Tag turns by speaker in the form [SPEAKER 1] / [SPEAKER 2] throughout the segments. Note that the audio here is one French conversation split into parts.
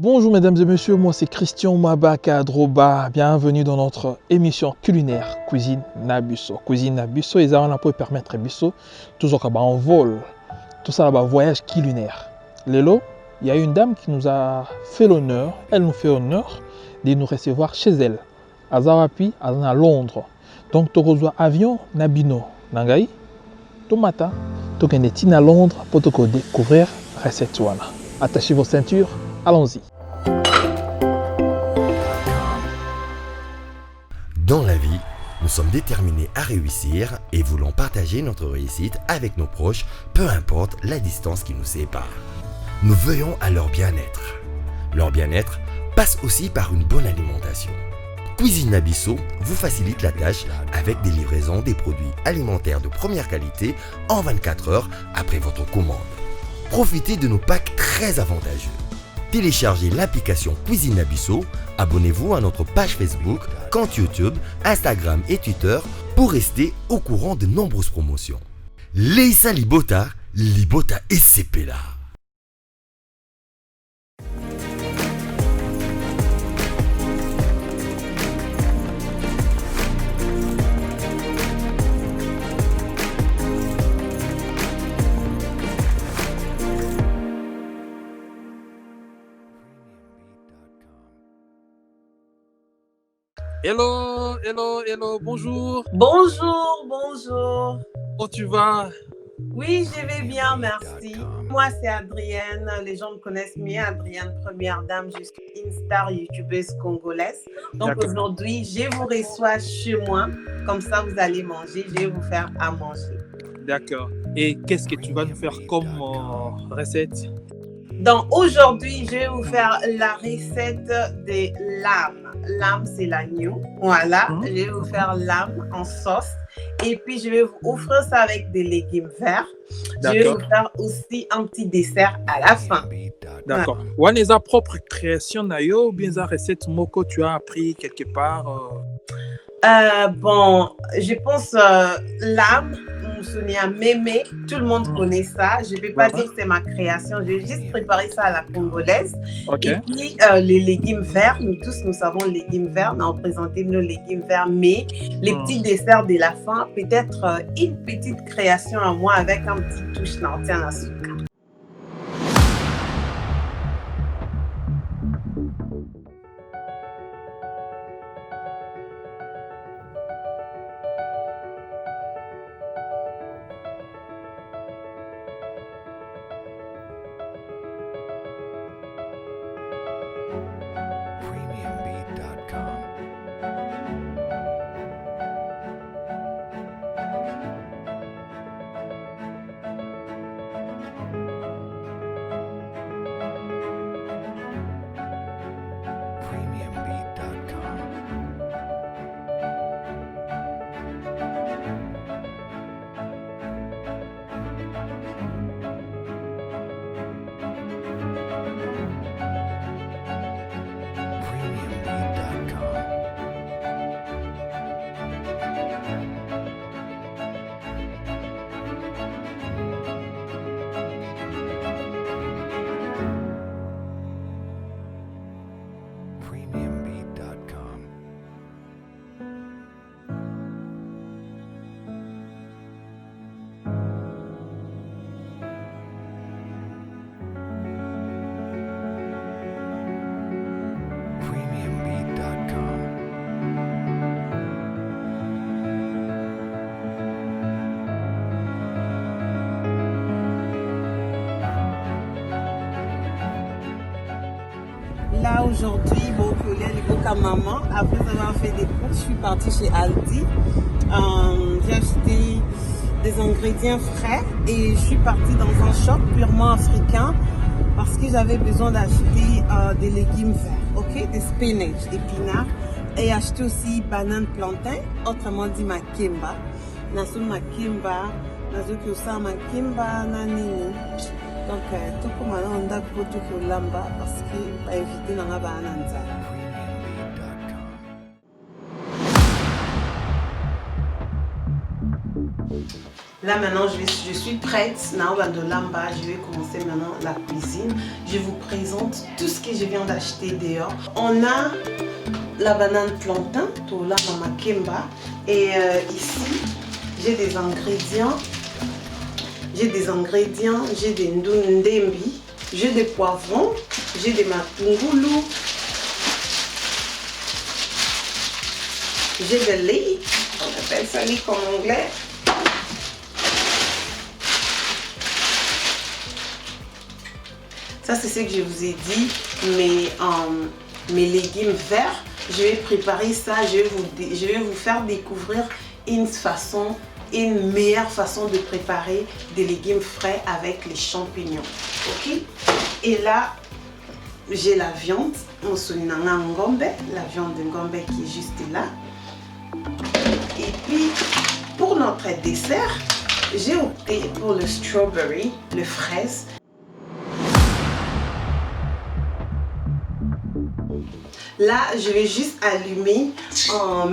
[SPEAKER 1] Bonjour mesdames et messieurs, moi c'est Christian Mabaka Droba. Bienvenue dans notre émission culinaire Cuisine Nabiso. Cuisine Nabiso, ils ont pour permettre Biso toujours en vol, tout ça là-bas, voyage culinaire. Lélo, il y a une dame qui nous a fait l'honneur, elle nous fait l'honneur de nous recevoir chez elle, à Zarapi, à Londres. Donc tu reçois avion Nabino, Nangaï, tout matin, tu es à Londres pour te découvrir recette wana. Attachez vos ceintures, allons-y.
[SPEAKER 2] Dans la vie, nous sommes déterminés à réussir et voulons partager notre réussite avec nos proches, peu importe la distance qui nous sépare. Nous veillons à leur bien-être. Leur bien-être passe aussi par une bonne alimentation. Cuisine Nabiso vous facilite la tâche avec des livraisons des produits alimentaires de première qualité en 24 heures après votre commande. Profitez de nos packs très avantageux. Téléchargez l'application Cuisine Nabiso, abonnez-vous à notre page Facebook, compte YouTube, Instagram et Twitter pour rester au courant de nombreuses promotions. Leisa Libota SCP là.
[SPEAKER 1] Hello, bonjour.
[SPEAKER 3] Bonjour.
[SPEAKER 1] Comment tu vas?
[SPEAKER 3] Oui, je vais bien, merci. Moi, c'est Adrienne. Les gens me connaissent mieux. Adrienne, première dame. Je suis une star youtubeuse congolaise. Donc aujourd'hui, je vous reçois chez moi. Comme ça, vous allez manger. Je vais vous faire à manger.
[SPEAKER 1] D'accord. Et qu'est-ce que tu vas nous faire comme recette?
[SPEAKER 3] Donc aujourd'hui, je vais vous faire la recette des lames. Lame, c'est l'agneau. Voilà, je vais vous faire lame en sauce. Et puis, je vais vous offrir ça avec des légumes verts. Je vais vous faire aussi un petit dessert à la fin.
[SPEAKER 1] D'accord. Ou est sa propre création ou bien sa recette moko tu as appris quelque part?
[SPEAKER 3] Bon, je pense lame, Moussounia mémé, tout le monde connaît ça. Je ne vais pas dire que c'est ma création, je vais juste préparer ça à la congolaise. Et puis, les légumes verts, nous tous, nous savons les légumes verts, on a présenté nos légumes verts, mais les petits desserts de la fin, peut-être une petite création à moi avec un petit touche nantienne à sucre. Là aujourd'hui, maman, après avoir fait des courses, je suis partie chez Aldi. J'ai acheté des ingrédients frais et je suis partie dans un shop purement africain parce que j'avais besoin d'acheter des légumes verts, ok, des spinach, des épinards, et acheter aussi banane plantain, autrement dit makemba. Nasu makemba, nasu kyosa makemba nanini. Donc, tout comme on a beaucoup de lamba parce que va éviter dans la banane. Là maintenant, je suis prête. Naoba de Lamba, je vais commencer maintenant la cuisine. Je vous présente tout ce que je viens d'acheter dehors. On a la banane plantain, tout là, Mama Kemba. Et ici, j'ai des ingrédients. J'ai des ndembi, j'ai des poivrons, j'ai des matungulu, j'ai de lait, on appelle ça lait comme anglais. Ça c'est ce que je vous ai dit, mes légumes verts. Je vais préparer ça, je vais vous faire découvrir une meilleure façon de préparer des légumes frais avec les champignons. Ok? Et là, j'ai la viande, la viande de ngombe qui est juste là. Et puis, pour notre dessert, j'ai opté pour le strawberry, le fraise. Là, je vais juste allumer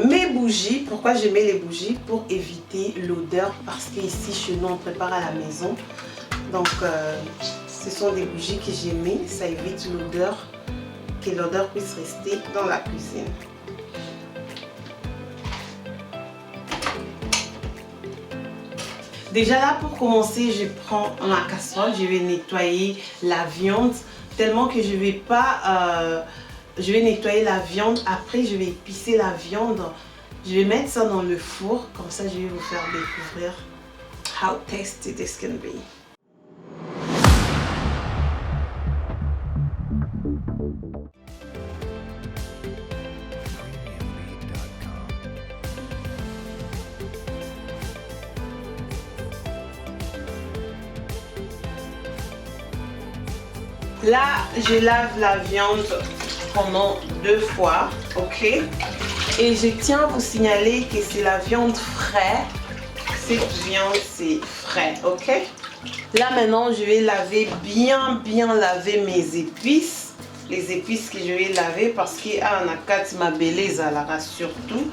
[SPEAKER 3] mes bougies. Pourquoi je mets les bougies? Pour éviter l'odeur, parce qu'ici, chez nous, on prépare à la maison. Donc, ce sont des bougies que j'ai mis. Ça évite l'odeur, que l'odeur puisse rester dans la cuisine. Déjà là, pour commencer, je prends ma casserole. Je vais nettoyer la viande, tellement que je vais pas... je vais nettoyer la viande, après je vais épicer la viande. Je vais mettre ça dans le four, comme ça je vais vous faire découvrir how tasty this can be. Là, je lave la viande pendant 2 fois, ok? Et je tiens à vous signaler que c'est la viande fraîche. Cette viande, c'est frais, ok? Là maintenant, je vais laver bien laver mes épices. Les épices que je vais laver parce que on a 4 ma beleza là surtout.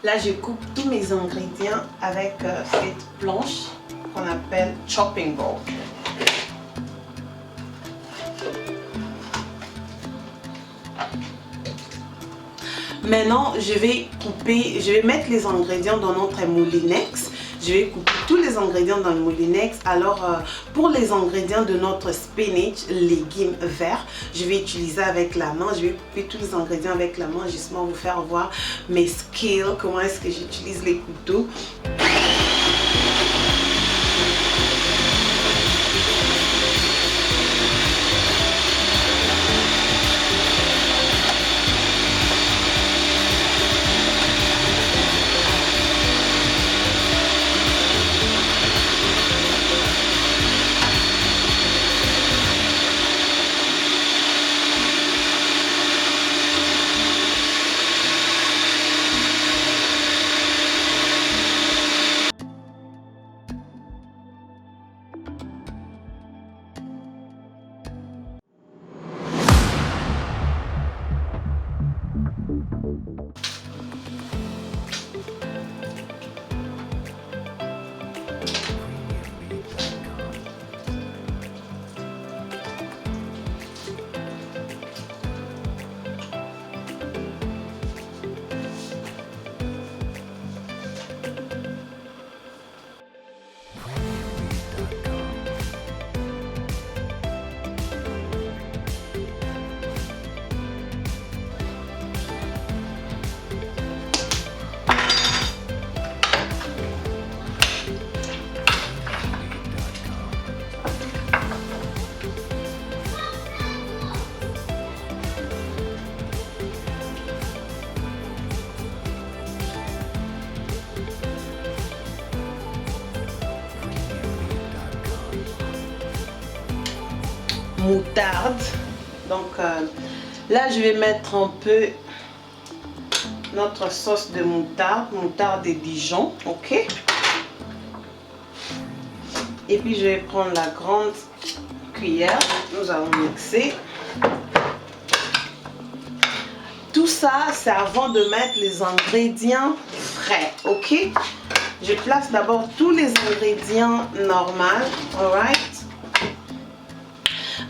[SPEAKER 3] Là, je coupe tous mes ingrédients avec cette planche qu'on appelle chopping board. Maintenant, je vais mettre les ingrédients dans notre moulinex. Je vais couper tous les ingrédients dans le moulinex. Alors, pour les ingrédients de notre spinach, légumes verts, je vais utiliser avec la main. Je vais couper tous les ingrédients avec la main, justement vous faire voir mes skills, comment est-ce que j'utilise les couteaux. Moutarde. Donc là je vais mettre un peu notre sauce de moutarde de Dijon, ok? Et puis je vais prendre la grande cuillère, nous allons mixer. Tout ça, c'est avant de mettre les ingrédients frais, ok? Je place d'abord tous les ingrédients normaux, alright?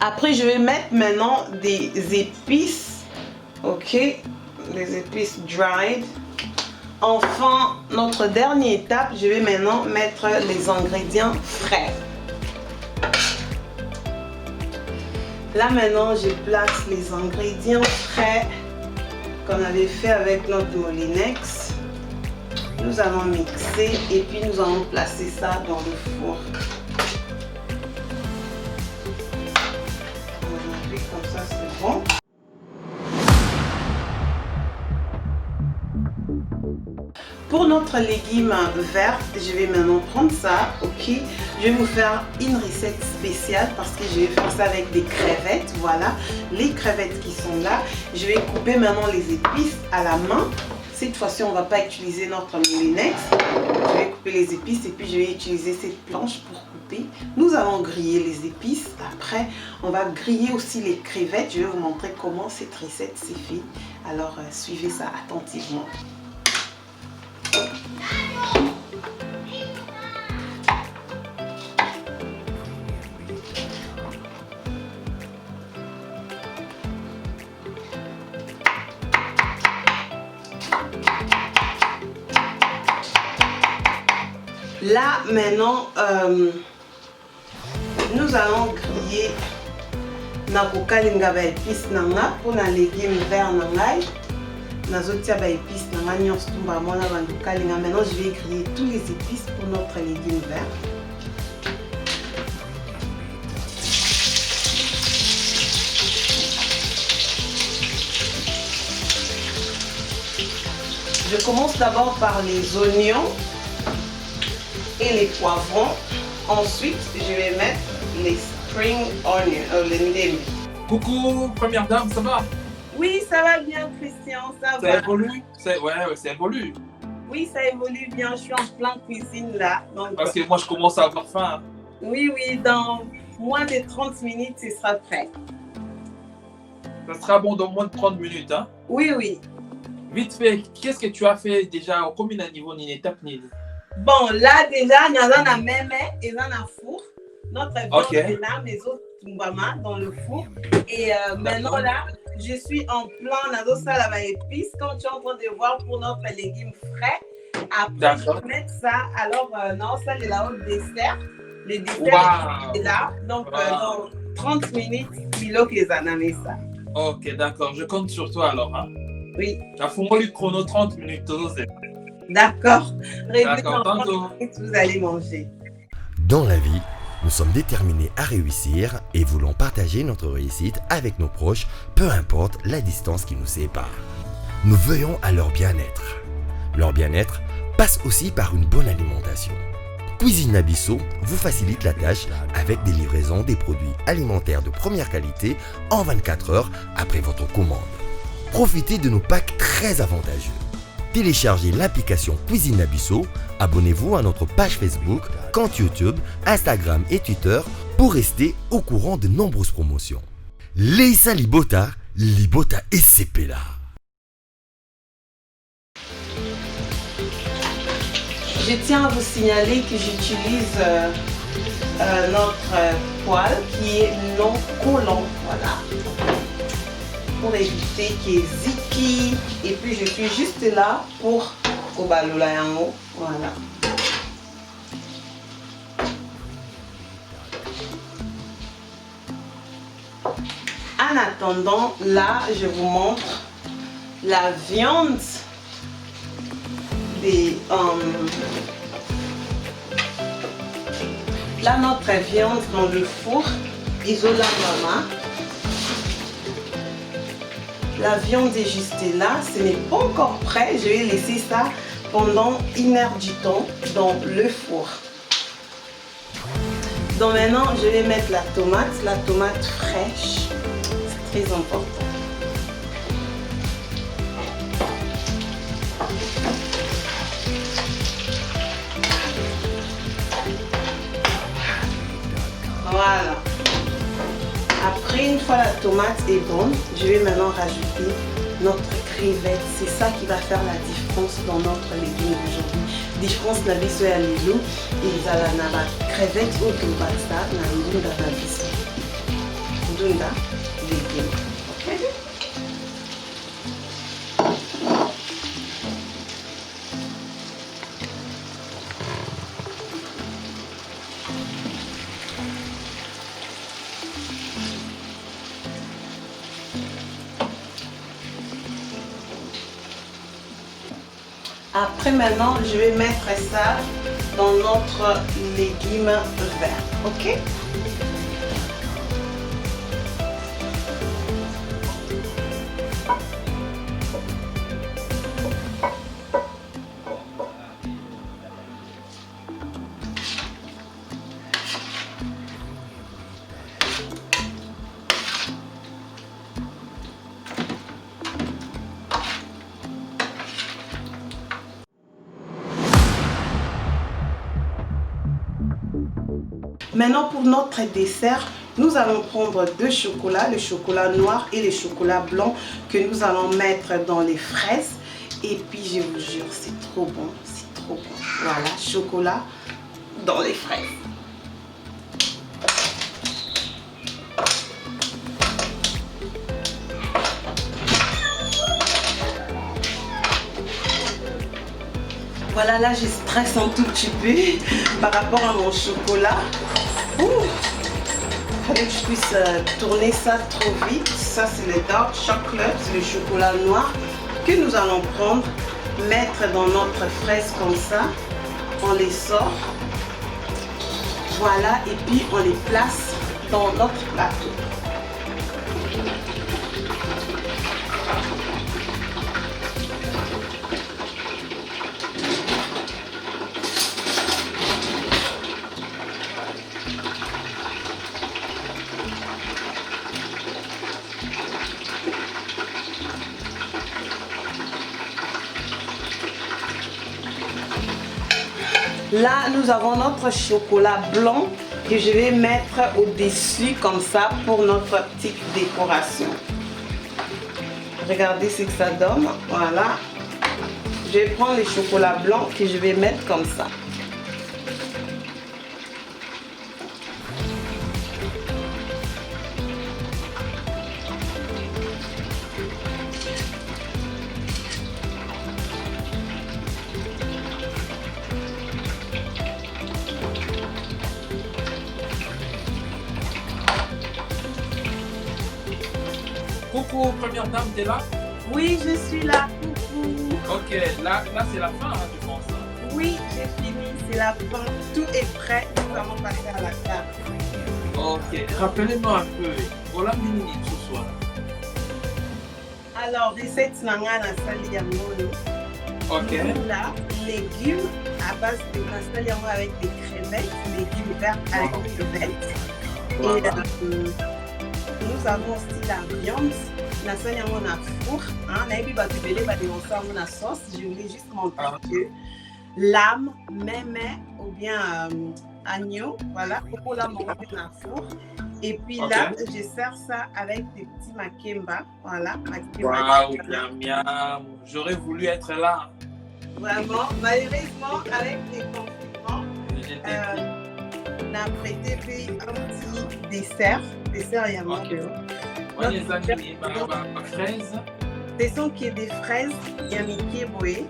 [SPEAKER 3] Après, je vais mettre maintenant des épices, ok? Les épices dried. Enfin, notre dernière étape, je vais maintenant mettre les ingrédients frais. Là maintenant, je place les ingrédients frais qu'on avait fait avec notre moulinex. Nous allons mixer et puis nous allons placer ça dans le four. Comme ça, c'est bon. Pour notre légume vert, je vais maintenant prendre ça, ok? Je vais vous faire une recette spéciale parce que je vais faire ça avec des crevettes, voilà. Les crevettes qui sont là, je vais couper maintenant les épices à la main. Cette fois-ci, on ne va pas utiliser notre moulinex. Je vais couper les épices et puis je vais utiliser cette planche pour couper. Nous allons griller les épices. Après, on va griller aussi les crevettes. Je vais vous montrer comment cette recette s'est faite. Alors, suivez ça attentivement. Là maintenant, nous allons griller nakokalinga ba épices nanga pour na légumes verts nangai. Nazotia ba épices nanga nyonso tumba mona bandu kalinga. Maintenant, je vais griller tous les épices pour notre légume vert. Je commence d'abord par les oignons et les poivrons. Ensuite, je vais mettre les spring onions, les ndémi.
[SPEAKER 1] Coucou, première dame, ça va?
[SPEAKER 3] Oui, ça va bien, Christian, ça va.
[SPEAKER 1] Ça évolue? Ouais, ça évolue.
[SPEAKER 3] Oui, ça évolue bien. Je suis en plein cuisine là. Donc,
[SPEAKER 1] Parce que moi, je commence à avoir faim.
[SPEAKER 3] oui, dans moins de 30 minutes, ce sera prêt.
[SPEAKER 1] Ça sera bon dans moins de 30 minutes, hein?
[SPEAKER 3] Oui.
[SPEAKER 1] Vite fait, qu'est-ce que tu as fait déjà? Combien de niveau ni étape ni?
[SPEAKER 3] Bon, là déjà, nous avons la même et dans la four. Notre viande est là, mes autres tumbama dans le four. Et maintenant là, je suis en plein dans ça la épice. Comme tu es en train de voir pour notre légume frais. Après, je vais mettre ça. Alors, non, ça c'est la haute dessert. Le dessert est là. Donc, dans 30 minutes, il faut que les ananas ça.
[SPEAKER 1] Ok, d'accord. Je compte sur toi alors. Hein?
[SPEAKER 3] Oui.
[SPEAKER 1] Tu as fait le chrono 30 minutes.
[SPEAKER 3] D'accord.
[SPEAKER 1] D'accord, tantôt.
[SPEAKER 3] Vous allez manger.
[SPEAKER 2] Dans la vie, nous sommes déterminés à réussir et voulons partager notre réussite avec nos proches, peu importe la distance qui nous sépare. Nous veillons à leur bien-être. Leur bien-être passe aussi par une bonne alimentation. Cuisine Nabisso vous facilite la tâche avec des livraisons des produits alimentaires de première qualité en 24 heures après votre commande. Profitez de nos packs très avantageux. Téléchargez l'application Cuisine Nabisso, abonnez-vous à notre page Facebook, compte YouTube, Instagram et Twitter pour rester au courant de nombreuses promotions. Leisa Libota SCP là.
[SPEAKER 3] Je tiens à vous signaler que j'utilise notre poêle qui est non collant, voilà, pour éviter qu'il y ait ziki. Et puis je suis juste là pour kobalola yango, voilà. En attendant, là je vous montre la viande des là notre viande dans le four isola mama. La viande est juste là, ce n'est pas encore prêt. Je vais laisser ça pendant 1 heure du temps dans le four. Donc maintenant je vais mettre la tomate fraîche, c'est très important. Voilà. Après, une fois la tomate est bonne, je vais maintenant rajouter notre crevette. C'est ça qui va faire la différence dans notre légume d'aujourd'hui. Différence na biso ya lelo ezala na ba crevette oyo tobakisa na ndunda na biso. Ndunda légume. Okay? Après maintenant, je vais mettre ça dans notre légume vert, ok? Maintenant pour notre dessert, nous allons prendre deux chocolats, le chocolat noir et le chocolat blanc que nous allons mettre dans les fraises. Et puis je vous jure, c'est trop bon, c'est trop bon. Voilà, chocolat dans les fraises. Voilà, là je stresse un tout petit peu par rapport à mon chocolat. Il fallait que je puisse tourner ça trop vite. Ça c'est le dark chocolate, c'est le chocolat noir que nous allons prendre, mettre dans notre fraise comme ça. On les sort. Voilà, et puis on les place dans notre plateau. Là, nous avons notre chocolat blanc que je vais mettre au-dessus comme ça pour notre petite décoration. Regardez ce que ça donne. Voilà. Je vais prendre le chocolat blanc que je vais mettre comme ça.
[SPEAKER 1] Coucou, première dame, t'es là?
[SPEAKER 3] Oui, je suis là. Coucou.
[SPEAKER 1] Ok, là c'est la fin, hein, je pense.
[SPEAKER 3] Oui, j'ai fini. C'est la fin. Tout est prêt. Nous allons passer à la table.
[SPEAKER 1] Ok, rappelez-moi un peu. Voilà minute ce soir.
[SPEAKER 3] Alors, recette nanga na sali ya molo.
[SPEAKER 1] Ok.
[SPEAKER 3] Là, légumes à base de na sali yango avec des crevettes, légumes verts avec des crevettes.
[SPEAKER 1] Voilà.
[SPEAKER 3] Et nous avons aussi la viande. Na sali yango na four. Nayebi bato ebele bademonse yango na sauce. Je voulais juste montrer que lame, mémé ou bien agneau, voilà, pour la monter dans la four. Et puis là, je sers ça avec des petits makemba, voilà, makemba.
[SPEAKER 1] Waouh, miam miam, j'aurais voulu être là.
[SPEAKER 3] Vraiment, malheureusement, avec les confinements, on a prêté un petit dessert, il y a
[SPEAKER 1] les amis, ma fraise.
[SPEAKER 3] Ce sont des fraises, il y a Mickey Boé,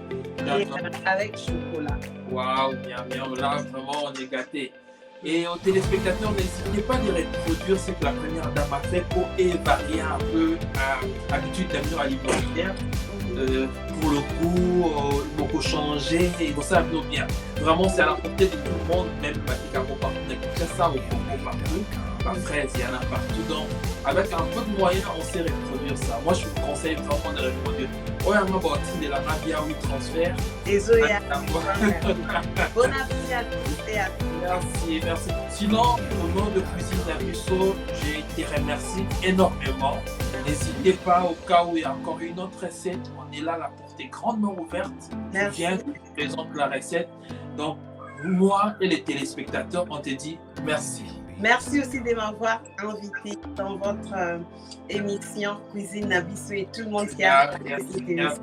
[SPEAKER 3] avec chocolat.
[SPEAKER 1] Waouh, miam miam, là vraiment on est gâtés. Et aux téléspectateurs, n'hésitez pas à les reproduire ce que la première dame a fait pour varier un peu l'habitude d'avenir alimentaire. Pour le goût, beaucoup changer, et pour ça, nous bien. Vraiment, c'est à la portée de tout le monde, même Batikabo partout, ça au Congo partout, la fraise, il y en a partout. Donc, avec un peu de moyens, on sait reproduire ça. Moi, je vous conseille vraiment de reproduire. Oui, on va de la Navia, oui, transfert.
[SPEAKER 3] Désolé. Bon appétit à tous et à tous.
[SPEAKER 1] Merci, merci. Sinon, au nom de Cuisine Nabusso, je te remercie énormément. N'hésitez pas, au cas où il y a encore une autre recette, on est là, la porte est grandement ouverte.
[SPEAKER 3] Merci.
[SPEAKER 1] Viens, tu présentes la recette. Donc, moi et les téléspectateurs, on te dit merci.
[SPEAKER 3] Merci aussi de m'avoir invité dans votre émission Cuisine Nabisso et tout le monde qui a regardé cette émission.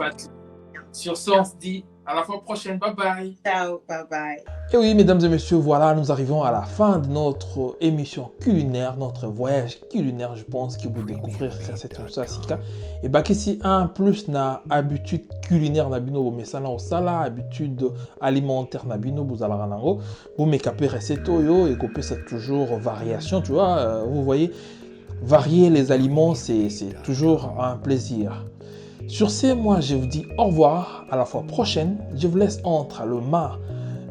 [SPEAKER 4] Sur ce, on se dit à la fois prochaine. Bye bye.
[SPEAKER 3] Ciao, bye bye.
[SPEAKER 1] Et oui, mesdames et messieurs, voilà, nous arrivons à la fin de notre émission culinaire, notre voyage culinaire, je pense, que vous découvrir cette émission Sika. Et bah, qu'ici, un plus na habitude culinaire nabino, mais ça au sala, habitude alimentaire nabino, vous allez ranango, vous m'écapez recette yo, et copier c'est toujours variation, tu vois, vous voyez, varier les aliments, c'est toujours un plaisir. Sur ce, moi, je vous dis au revoir, à la fois prochaine. Je vous laisse entre le mât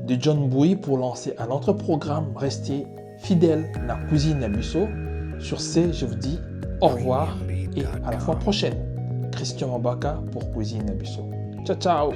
[SPEAKER 1] de John Bowie pour lancer un autre programme. Restez fidèles à la cuisine Nabisso. Sur ce, je vous dis au revoir et à la fois prochaine. Christian Mabaka pour Cuisine Nabisso. Ciao, ciao!